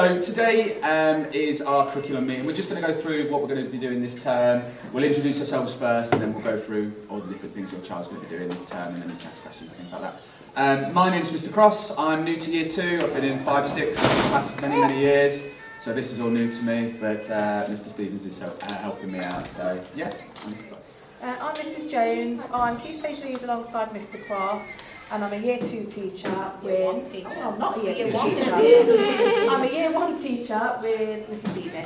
So today is our curriculum meeting. We're just going to go through what we're going to be doing this term. We'll introduce ourselves first, and then we'll go through all the different things your child's going to be doing this term, and then you can ask questions and things like that. My name's Mr. Cross. I'm new to Year 2. I've been in 5, 6 class for many years, so this is all new to me. But Mr. Stevens is helping me out. So yeah, I'm Mr. Cross. I'm Mrs. Jones. I'm Key Stage Lead alongside Mr. Cross, and I'm a Year 2 teacher with... Oh, I'm not a Year 2 teacher. I'm a Year 1 teacher with Mrs. Beebe.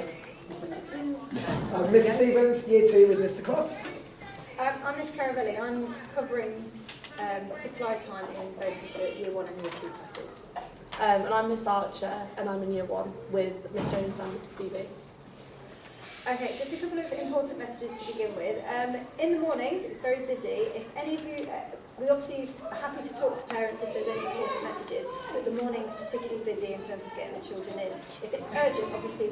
Mrs. Stevens, Year 2 with Mr. Cross. I'm Miss Caravelli. I'm covering supply time in both the Year 1 and Year 2 classes. And I'm Miss Archer, and I'm in Year 1 with Miss Jones and Mrs. Beebe. Okay, just a couple of important messages to begin with. In the mornings, it's very busy. If any of you, we obviously are happy to talk to parents if there's any important messages, but the morning's particularly busy in terms of getting the children in. If it's urgent, obviously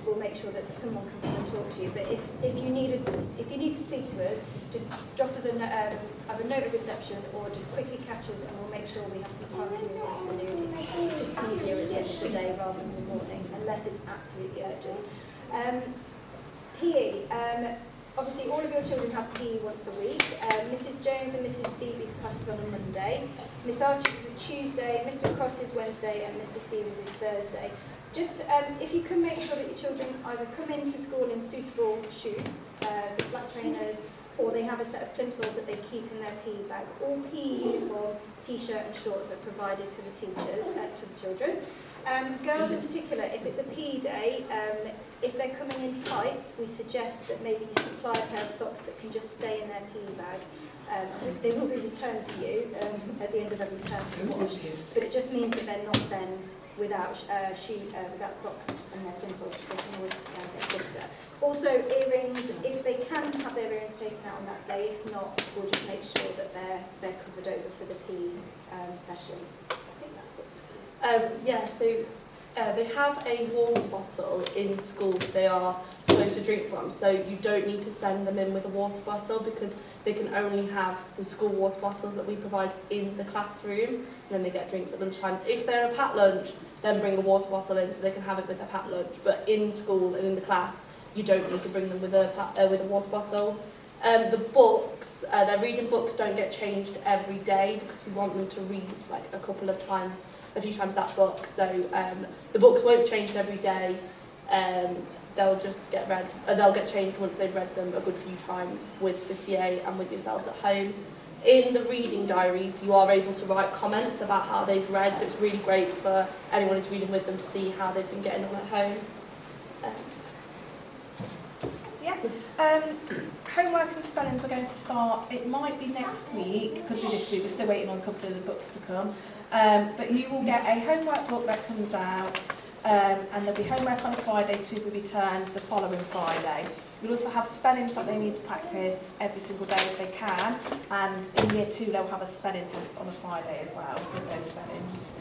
we'll make sure that someone can come and talk to you. But if you need us, if you need to speak to us, just drop us a note at reception, or just quickly catch us, and we'll make sure we have some time for you in the afternoon. It's just easier at the end of the day rather than the morning, unless it's absolutely urgent. PE. Obviously, all of your children have PE once a week. Mrs. Jones and Mrs. Beebe's class is on a Monday. Miss Archer's is a Tuesday, Mr. Cross is Wednesday, and Mr. Stevens is Thursday. Just if you can make sure that your children either come into school in suitable shoes, so flat trainers, or they have a set of plimsolls that they keep in their PE bag. All PE uniform, t-shirt and shorts are provided to the teachers, to the children. Girls in particular, if it's a PE day, if they're coming in tights, we suggest that maybe you supply a pair of socks that can just stay in their PE bag. They will be returned to you at the end of every term to wash, but it just means that they're not then without without socks and their plimsolls, because they can always get blister. Also, earrings, if they can have their earrings taken out on that day. If not, we'll just make sure that they're covered over for the PE session. I think that's it. So they have a water bottle in school they are supposed to drink from, so you don't need to send them in with a water bottle, because they can only have the school water bottles that we provide in the classroom, and then they get drinks at lunchtime. If they're a packed lunch, then bring a water bottle in so they can have it with their packed lunch, but in school and in the class, you don't need to bring them with a water bottle. The books, their reading books don't get changed every day, because we want them to read like a few times that book, so the books won't be changed every day. They'll just get read. They'll get changed once they've read them a good few times with the TA and with yourselves at home. In the reading diaries, you are able to write comments about how they've read, so it's really great for anyone who's reading with them to see how they've been getting on at home. Homework and spellings we're going to start. It might be next week, could be this week. We're still waiting on a couple of the books to come. But you will get a homework book that comes out, and there'll be homework on a Friday to be returned the following Friday. You'll also have spellings that they need to practice every single day if they can, and in Year 2 they'll have a spelling test on a Friday as well with those spellings.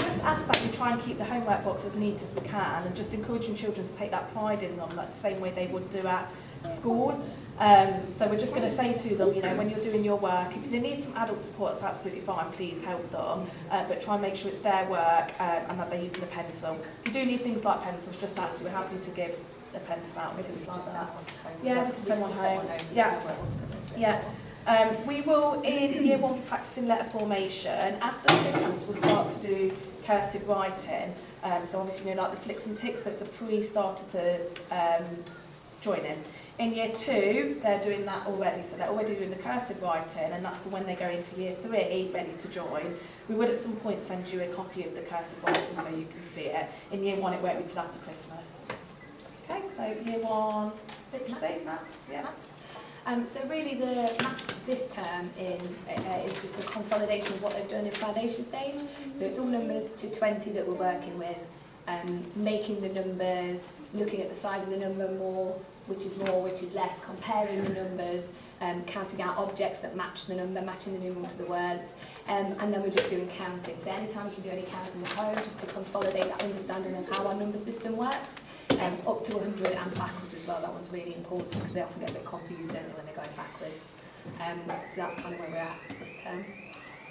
Just ask that we try and keep the homework box as neat as we can, and just encouraging children to take that pride in them, like the same way they would do at school. So we're just going to say to them, when you're doing your work, if they need some adult support, it's absolutely fine, please help them, but try and make sure it's their work and that they're using a pencil. If you do need things like pencils, just ask, we're happy to give a pencil out and things like that. Yeah, we can send one home. Yeah. We will, in Year 1, be practicing letter formation. After Christmas, we'll start to do cursive writing. So obviously, like the flicks and ticks, so it's a pre-starter to join in. In Year 2, they're doing that already, so they're already doing the cursive writing, and that's for when they go into Year 3, ready to join. We would at some point send you a copy of the cursive writing so you can see it. In Year 1, it won't be till after Christmas. Okay, so Year 1, maths, yeah. So really the maths this term is just a consolidation of what they've done in foundation stage. So it's all numbers to 20 that we're working with, making the numbers, looking at the size of the number more, which is less, comparing the numbers, counting out objects that match the number, matching the numerals to the words, and then we're just doing counting. So anytime you can do any counting at home, just to consolidate that understanding of how our number system works. Up to 100 and backwards as well. That one's really important because they often get a bit confused, don't they, when they're going backwards. So that's kind of where we're at this term.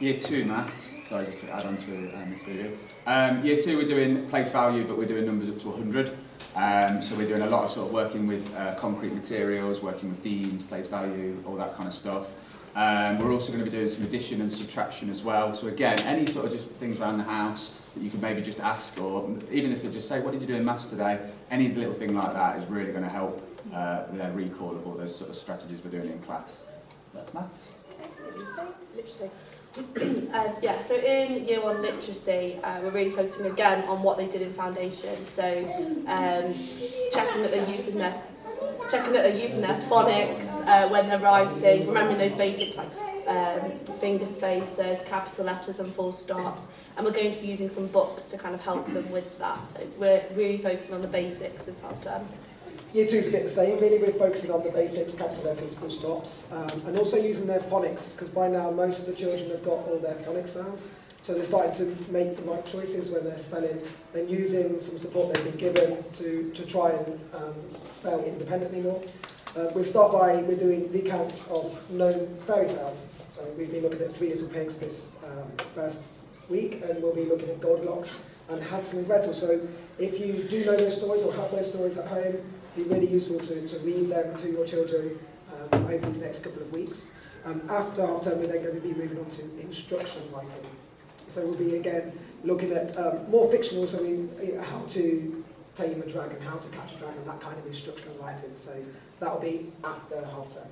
Year 2 maths, sorry, just to add on to this video. Year 2 we're doing place value, but we're doing numbers up to 100. So we're doing a lot of sort of working with concrete materials, working with deans, place value, all that kind of stuff. We're also going to be doing some addition and subtraction as well. So again, any sort of just things around the house that you can maybe just ask, or even if they just say, what did you do in maths today? Any little thing like that is really going to help their recall of all those sort of strategies we're doing in class. That's maths. Literacy. Yeah, so in Year 1 literacy, we're really focusing again on what they did in foundation. So checking that they're using their phonics when they're writing, remembering those basics like finger spaces, capital letters and full stops. And we're going to be using some books to kind of help them with that. So we're really focusing on the basics this half term. Year 2 is a bit the same, really. We're focusing on the basics, capital letters, full stops, and also using their phonics, because by now most of the children have got all their phonics sounds. So they're starting to make the right choices when they're spelling, and using some support they've been given to try and spell independently more. We'll start by, we're doing recounts of known fairy tales. So we've been looking at Three Little Pigs this first week, and we'll be looking at Goldilocks and Hansel and Gretel. So if you do know those stories or have those stories at home, it'd be really useful to read them to your children over these next couple of weeks. After half term, we're then going to be moving on to instruction writing. So we'll be again looking at more fictional, so how to tame a dragon, how to catch a dragon, that kind of instructional writing. So that will be after half term.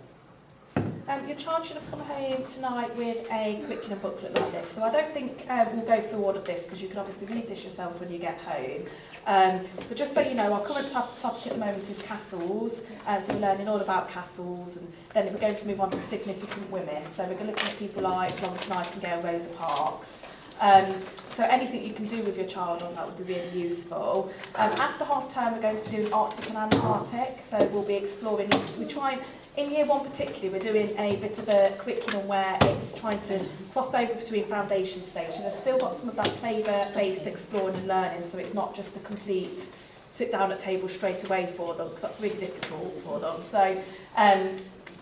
Your child should have come home tonight with a curriculum booklet like this. So I don't think we'll go through all of this, because you can obviously read this yourselves when you get home. But just so you know, our current topic at the moment is castles. So we're learning all about castles, and then we're going to move on to significant women. So we're looking at people like Florence Nightingale, Rosa Parks. So anything you can do with your child on that would be really useful. After half term, we're going to be doing Arctic and Antarctic. So we'll be exploring this. We try, in Year 1 particularly, we're doing a bit of a curriculum where it's trying to cross over between foundation stage, and they've still got some of that flavour-based exploring and learning, so it's not just a complete sit down at table straight away for them, because that's really difficult for them. So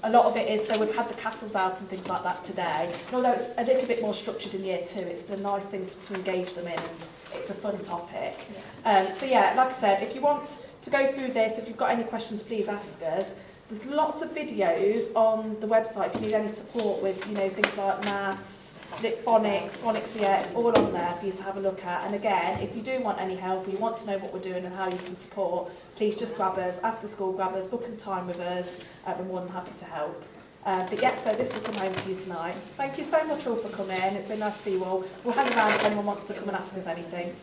a lot of it is, so we've had the castles out and things like that today, and although it's a little bit more structured in Year 2, it's the nice thing to engage them in, and it's a fun topic. So yeah, like I said, if you want to go through this, if you've got any questions, please ask us. There's lots of videos on the website if you need any support with, things like maths, phonics, yeah, it's all on there for you to have a look at. And again, if you do want any help, or you want to know what we're doing and how you can support, please just grab us after school, grab us, book a time with us. We're more than happy to help. But yeah, so this will come home to you tonight. Thank you so much all for coming. It's been nice to see you all. We'll hang around if anyone wants to come and ask us anything.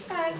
Thanks.